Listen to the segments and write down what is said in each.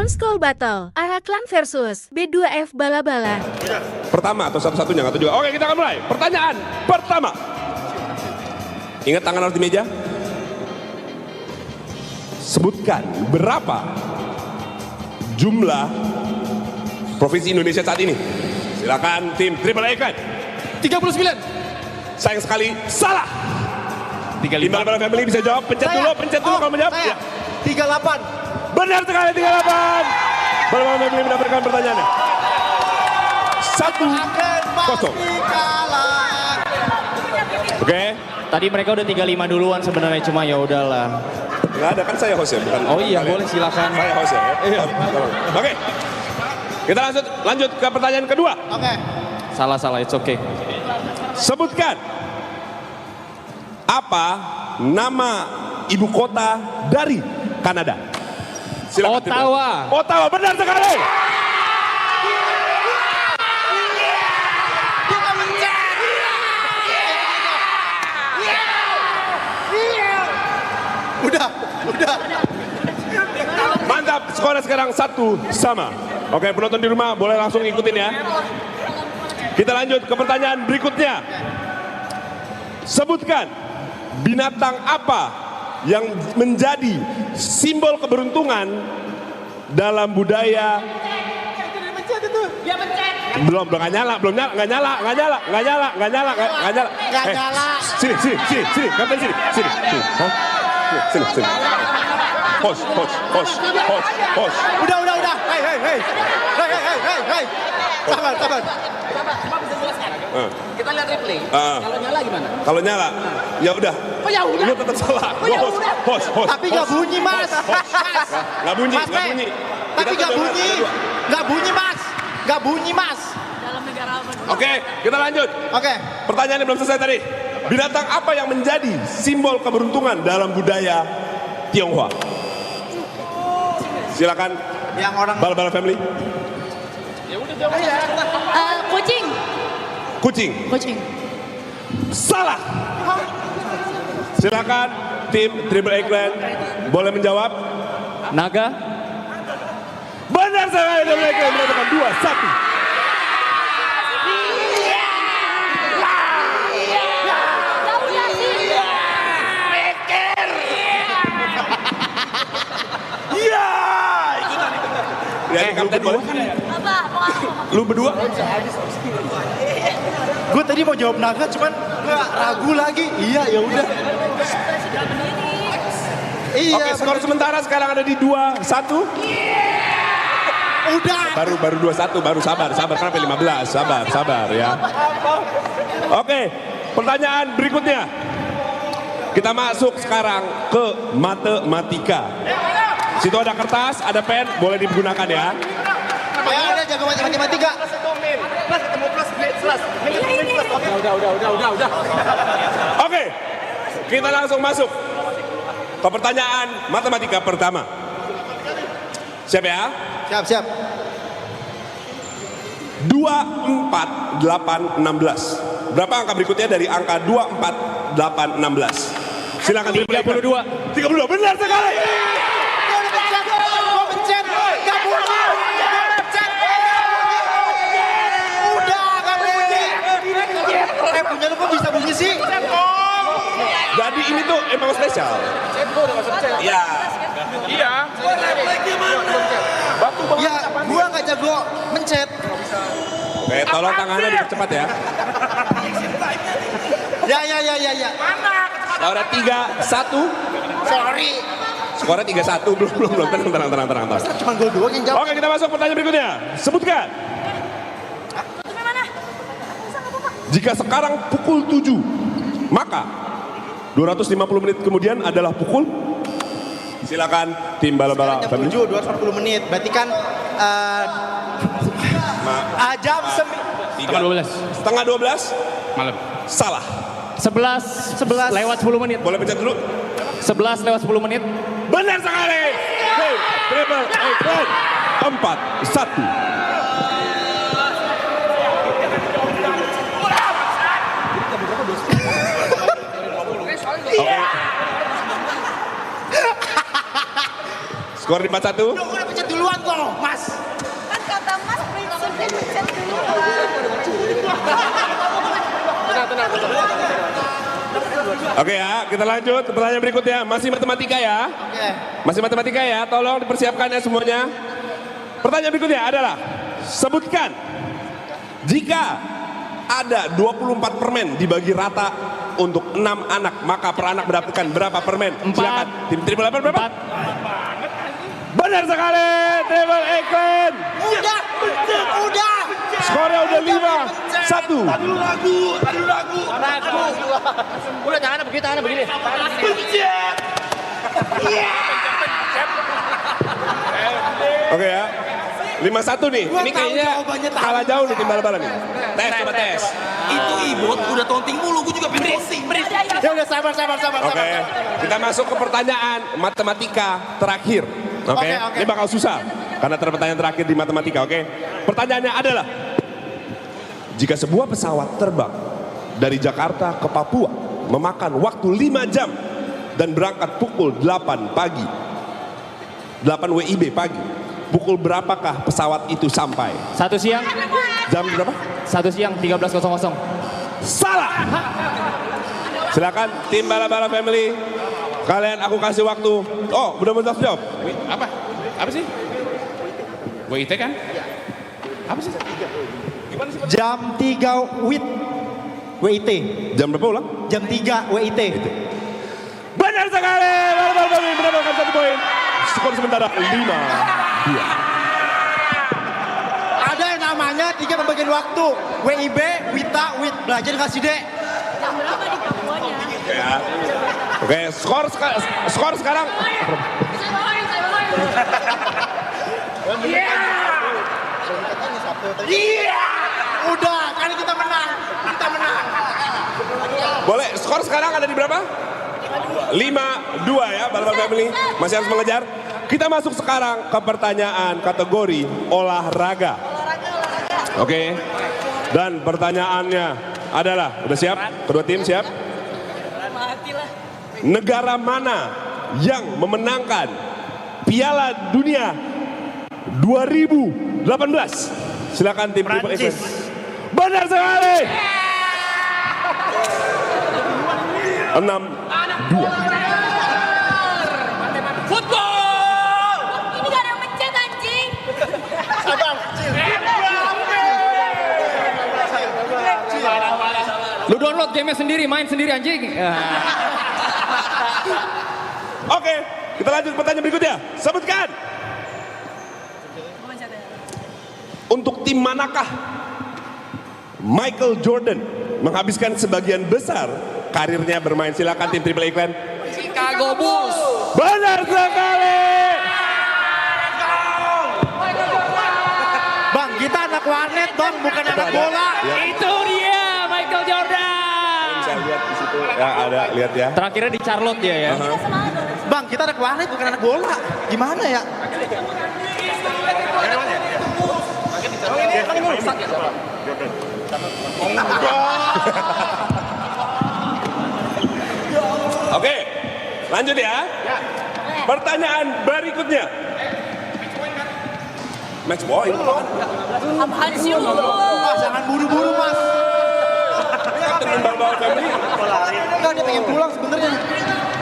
School Battle, Araklan versus B2F Bala-Bala. Pertama atau satu-satunya atau juga. Oke, kita akan mulai. Pertanyaan pertama. Ingat tangan harus di meja. Sebutkan berapa jumlah provinsi Indonesia saat ini. Silakan tim Triple A Clan. 39. Sayang sekali salah. 35. Bala-Bala Family bisa jawab. Pencet dulu kalau menjawab. Ya. 38. Benar sekali 38. Bala-Bala Family mendapatkan pertanyaannya. 1-0. Oke. Tadi mereka udah 35 duluan sebenarnya, cuma ya udahlah. Nggak ada, kan saya host ya, bukan? Oh iya, kalian. boleh silakan. Saya host ya. Iya. Oke. Kita lanjut ke pertanyaan kedua. Oke. Salah, it's okay. Sebutkan apa nama ibu kota dari Kanada? Silakan, Ottawa. Ottawa, benar sekali. Udah. Mantap, skornya sekarang 1-1. Oke, penonton di rumah boleh langsung ikutin ya. Kita lanjut ke pertanyaan berikutnya. Sebutkan binatang apa yang menjadi simbol keberuntungan dalam budaya. Belum nggak nyala. Sini, kapten sini. Hah? Sini. Host. Udah. Hei. Sabar. Kita lihat replay. Kalau nyala gimana? Kalau nyala, ya udah. Oh ya udah. Lu tetap salah. Oh ya Host. udah. Tapi nggak bunyi, Mas. Nggak bunyi. Tapi nggak bunyi. Nggak bunyi, Mas. Dalam negara apa? Oke, kita lanjut. Oke. Pertanyaannya belum selesai tadi. Binatang apa yang menjadi simbol keberuntungan dalam budaya Tionghoa? Silakan. Yang orang Bala-Bala Family. Kucing. Salah. Silakan tim Triple A Clan boleh menjawab. Naga. Benar sekali, Triple A Clan mendapatkan 2-1. Iya, ikutan. Ya, kapten boleh. Lu berdua? gue tadi mau jawab naga, cuman gue ragu lagi. Iya, ya udah. Iya. Oke, skor sementara sekarang ada di 2-1. Udah. Baru 2-1, baru sabar kenapa 15, sabar ya. Oke, pertanyaan berikutnya. Kita masuk sekarang ke matematika. Situ ada kertas, ada pen, boleh digunakan ya. Ya ada jago matematika. Udah. Oke, kita langsung masuk ke pertanyaan matematika pertama. Siap ya? Siap. 2, 4, 8, 16. Berapa angka berikutnya dari angka 2, 4, 8, 16? Silakan. 32. 32, benar sekali. Gue pencet. Gak bunyi. Udah, gak bunyi. Punya lu kok bisa bunyi sih? Jadi ini tuh emang spesial. Iya. Ya, gua gak jago mencet. Oke, tolong tangannya dipercepat ya. Ya. Skornya 3-1. Sorry. Skornya 3-1. Belum. Tenang. Cuma gol doang yang jawab. Oke, kita masuk pertanyaan berikutnya. Sebutkan. Jika sekarang pukul 7, maka 250 menit kemudian adalah pukul. Silakan tim Bala-Bala Jam Family. 7, 240 menit. Berarti kan jam Setengah 12. Setengah 12. Malam. Salah. 11 lewat 10 menit. Boleh pencet dulu. 11 lewat 10 menit. Benar sekali. Tim Triple A Clan 4-1. Skor di 4-1. Udah pencet dulu. duluan kok, Mas. Kan kata Mas prinsipnya pencet duluan. Oke ya, kita lanjut. Pertanyaan berikutnya, masih matematika ya. Oke. Masih matematika ya, tolong dipersiapkan ya semuanya. Pertanyaan berikutnya adalah, sebutkan jika ada 24 permen dibagi rata untuk 6 anak, maka per anak mendapatkan berapa permen? 4. Silakan. Tim Triple Eight berapa? 4. Benar sekali, Triple Eight Clan. Udah. Skornya udah 5-1. Udah tangannya begini, tangannya begini. Oke ya. 5-1 nih. Gua Ini tahu kayaknya jawabannya tadi. kalah jauh nih tim bala-bala nih. Tes, coba tes. Itu ibot udah tonting mulu, gue juga pengen tonting. Ya udah sabar. Oke, kita masuk ke pertanyaan matematika terakhir. Oke, Oke. ini bakal susah karena pertanyaan terakhir di matematika. Oke, pertanyaannya adalah, jika sebuah pesawat terbang dari Jakarta ke Papua memakan waktu 5 jam dan berangkat pukul 8 pagi, 8 WIB pagi, pukul berapakah pesawat itu sampai? 1 siang. Jam berapa? 1 siang 13.00. Salah. Silakan tim bala-bala family. Kalian aku kasih waktu. Oh, udah mau jawab. Apa? Apa sih? WIT kan? Apa sih? Jam 3 WIT. Jam berapa ulang? Jam 3 WIT. Benar sekali. Bala-bala family mendapatkan 1 poin. Skor sementara 5-2. Ada yang namanya 3 pembagian waktu. WIB, WITA, WIT. Belajar kasih dek. Jam berapa di Papuanya? Ya. Oke, skor sekarang. Saya bawain. Udah, kali kita menang. Boleh, skor sekarang ada di berapa? 5-2 ya, bala-bala family. Masih harus mengejar. Kita masuk sekarang ke pertanyaan kategori olahraga. Oke. Dan pertanyaannya adalah, udah siap? Kedua tim siap? Negara mana yang memenangkan Piala Dunia 2018? Silakan tim Triple Eight. Benar sekali. 6-2. Football! Ini gak ada yang pencet anjing. Lu download game sendiri, main sendiri anjing. Oke, kita lanjut pertanyaan berikutnya. Sebutkan. Untuk tim manakah Michael Jordan menghabiskan sebagian besar karirnya bermain? Silakan tim Triple Eight Clan. Chicago Bulls. Benar sekali. Bang, kita anak warnet bang, bukan anak bola. Itu dia Michael Jordan. Bisa lihat di situ. Ya ada, lihat ya. Terakhirnya di Charlotte dia ya. Bang, kita anak warnet bukan anak bola. Gimana ya? Oke, lanjut ya. Pertanyaan berikutnya. Match point. Apaan sih lu? Mas, jangan buru-buru mas. Temen bal-bal family. Enggak, dia pengen pulang sebenarnya.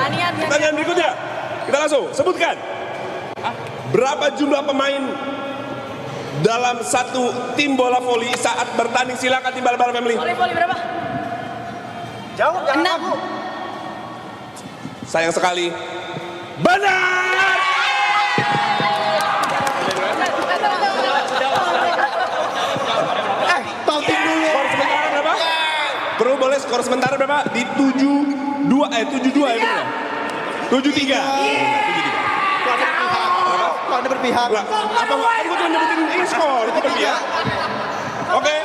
Anian. Pertanyaan berikutnya. Kita langsung sebutkan. Berapa jumlah pemain dalam satu tim bola voli saat bertanding? Silakan tim bal-bal family. Voli berapa? Jauh, jangan 6. ragu. Sayang sekali. Benar! Taunting dulu. Skor sementara berapa? Kru boleh skor sementara berapa? Di 7-2 ya bener ya? 7-3. Kok Anda berpihak? Lah, apa aku cuma nyebutin ini skor itu berpihak. Oke.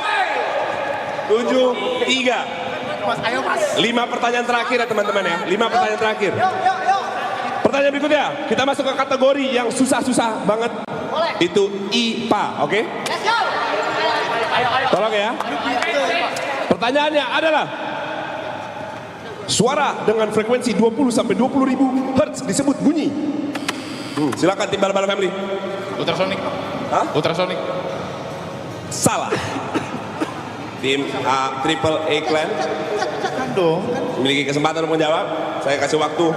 7-3. Mas, ayo mas. 5 pertanyaan terakhir ya teman-teman ya. 5 pertanyaan terakhir. Yuk. Pertanyaan berikutnya, kita masuk ke kategori yang susah-susah banget. Itu IPA, oke? Let's go. Tolong ya. Pertanyaannya adalah, suara dengan frekuensi 20 sampai 20 ribu Hertz disebut bunyi. Silakan tim bala-bala family. Ultrasonic. Hah? Ultrasonic. Salah. Tim Triple A Clan Kan dong. memiliki kesempatan untuk menjawab. Saya kasih waktu.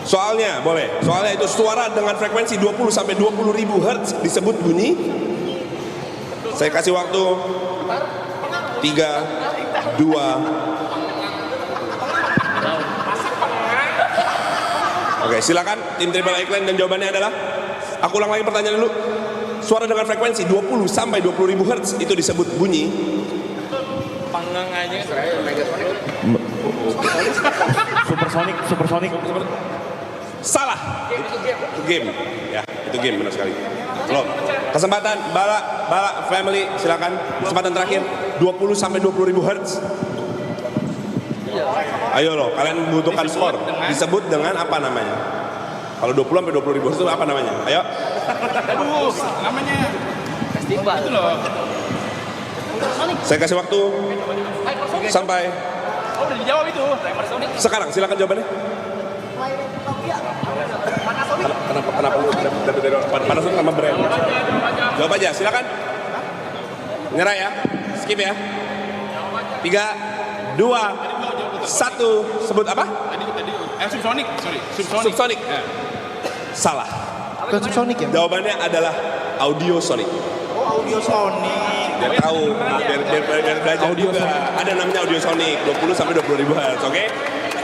Soalnya boleh. Soalnya itu suara dengan frekuensi 20 sampai 20 ribu hertz disebut bunyi. Saya kasih waktu 3, 2. Oke, silakan tim Triple A Clan dan jawabannya adalah, aku ulang lagi pertanyaan dulu. Suara dengan frekuensi 20 sampai 20 ribu hertz itu disebut bunyi. Panggang aja. Supersonic. Salah. Itu game. Ya, itu game benar sekali. Loh, kesempatan Bala family silakan. Kesempatan terakhir 20 sampai 20 ribu hertz. Ayo loh, kalian membutuhkan skor. Disebut dengan apa namanya? Kalau 20 sampai 20 ribu hertz itu apa namanya? Ayo. Aduh, namanya. Festival. Itu loh. Saya kasih waktu sampai Oh, udah dijawab itu. sekarang. Silakan jawabannya. Kenapa lu Panasonic sama brand? Jawab aja, silakan. Nyerah ya, skip ya. 3, 2, 1. Sebut apa? Subsonic, sorry. Subsonic. Ya. Salah. Bukan Subsonic ya? Jawabannya adalah Audiosonic. Oh, Audio Sonic. Biar tahu, biar belajar juga. Ada namanya Audiosonic, 20 sampai 20 ribu hertz, oke?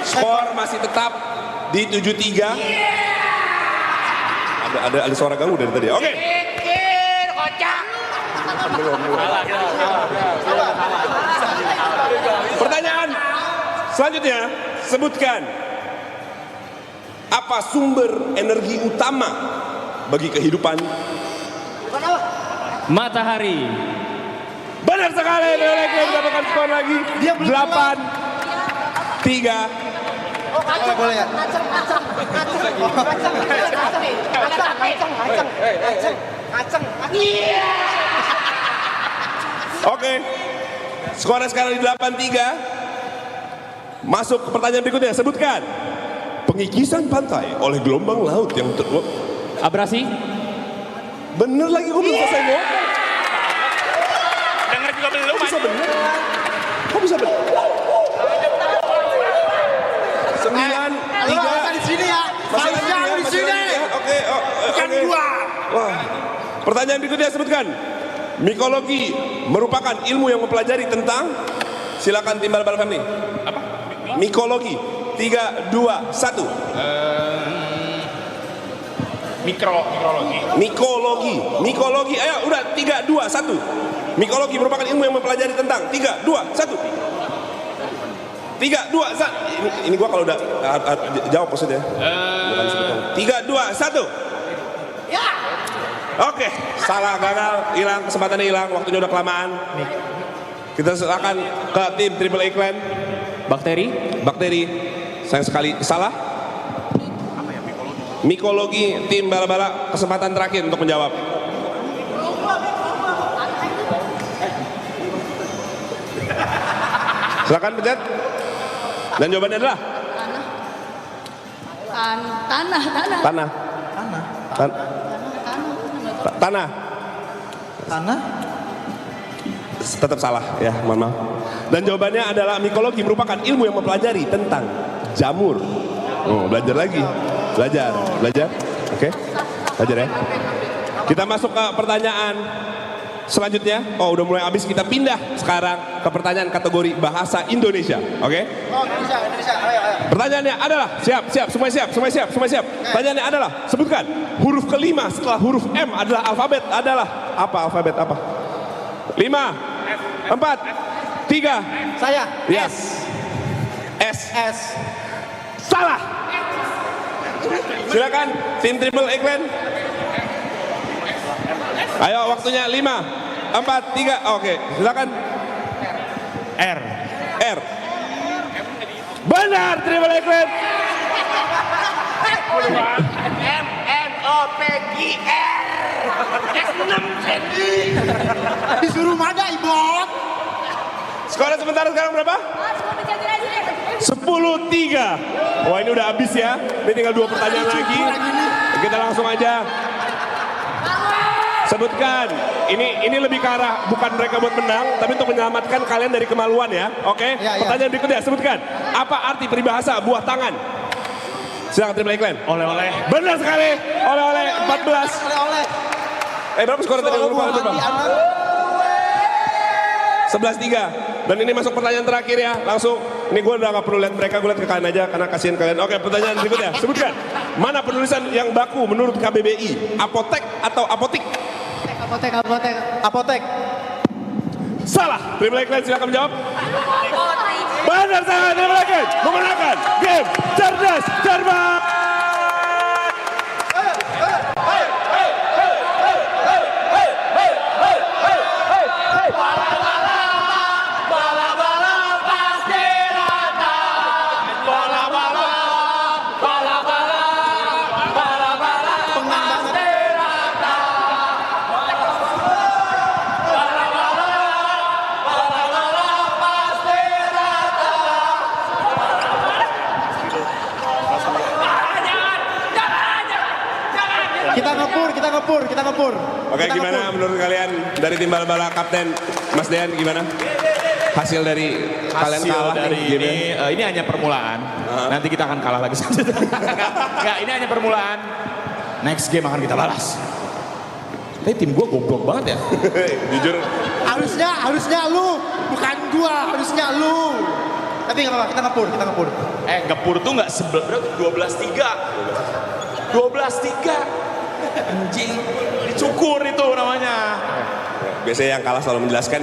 Skor masih tetap di 7-3. Ada suara ganggu dari tadi. Oke. Pikir, kocak. Pertanyaan selanjutnya, sebutkan apa sumber energi utama bagi kehidupan? Matahari. Benar sekali, Triple mendapatkan skor lagi. Dia belum 8, 3. Boleh ya? Oke. Skornya sekarang di 8-3. Masuk ke pertanyaan berikutnya. Sebutkan pengikisan pantai oleh gelombang laut yang Abrasi. bener lagi, gue belum selesai ngomong. Dengar juga belum. Kok bisa bener? Kok bisa bener? 9, 3. di sini ya. Masih di sini. Oke, oke. Wah. Pertanyaan berikutnya, sebutkan. Mikologi merupakan ilmu yang mempelajari tentang, silakan timbal bal kami. Apa? Mikologi. 3, 2, 1. Mikrologi. Mikologi. Ayo, udah 3, 2, 1. Mikologi merupakan ilmu yang mempelajari tentang 3, 2, 1. 3, 2, 1. Ini gua kalau udah jawab maksudnya. Bukan sebetulnya. 3, 2, 1. Ya. Oke, salah, gagal, hilang, kesempatannya hilang, waktunya udah kelamaan. Kita serahkan ke tim Triple A Clan. Bakteri, sayang sekali salah. Mikologi, tim bala-bala, kesempatan terakhir untuk menjawab. Silakan pencet. Dan jawabannya adalah tanah. Tanah? Tetap salah ya, mohon maaf. Dan jawabannya adalah mikologi merupakan ilmu yang mempelajari tentang jamur. Oh, belajar lagi. Belajar. Oke. Belajar ya. Kita masuk ke pertanyaan selanjutnya. Oh, udah mulai habis, kita pindah sekarang ke pertanyaan kategori bahasa Indonesia. Oke? Oh, Indonesia. Ayo. Pertanyaannya adalah, siap, semua siap. Pertanyaannya adalah, sebutkan huruf kelima setelah huruf M adalah alfabet adalah apa? Alfabet apa? 5, 4, 3. Saya. Yes. S. S. Salah. Silakan tim Triple A Clan. Ayo, waktunya 5, 4, 3. Oke, silakan. R. Benar, Triple A Clan. MNOPGR. S6 cm. Disuruh mana, Ibot? Skornya sementara sekarang berapa? 10-3. Wah, ini udah habis ya. Ini tinggal 2 pertanyaan lagi. Kita langsung aja sebutkan. Ini lebih ke arah bukan mereka buat menang, tapi untuk menyelamatkan kalian dari kemaluan ya. Oke? Ya, ya. Pertanyaan berikutnya, sebutkan. Apa arti peribahasa buah tangan? Silakan Triple Iklan. Oleh-oleh. Benar sekali. Oleh-oleh 14. Oleh-oleh. Berapa skor tadi? Lupa. 11-3. Dan ini masuk pertanyaan terakhir ya. Langsung. Ini gue udah gak perlu lihat mereka, gue lihat ke kalian aja karena kasihan kalian. Oke, pertanyaan berikutnya. Sebutkan. Mana penulisan yang baku menurut KBBI? Apotek atau apotik? Apotek. Salah. Triple Iklan silakan menjawab. Benar sangat. Triple Iklan memenangkan game cerdas cermat. Kita ngepur. Oke, gimana menurut kalian dari tim bala-bala Kapten Mas Dean gimana? Hasil dari kalian kalah dari ini hanya permulaan. Nanti kita akan kalah lagi. Enggak, ini hanya permulaan. Next game akan kita balas. Tapi tim gue goblok banget ya. Jujur. Harusnya lu, bukan gua, harusnya lu. Tapi nggak apa-apa, kita ngepur. Ngepur tuh nggak 12-3. 12-3. Anjing, dicukur itu namanya. Biasanya yang kalah selalu menjelaskan.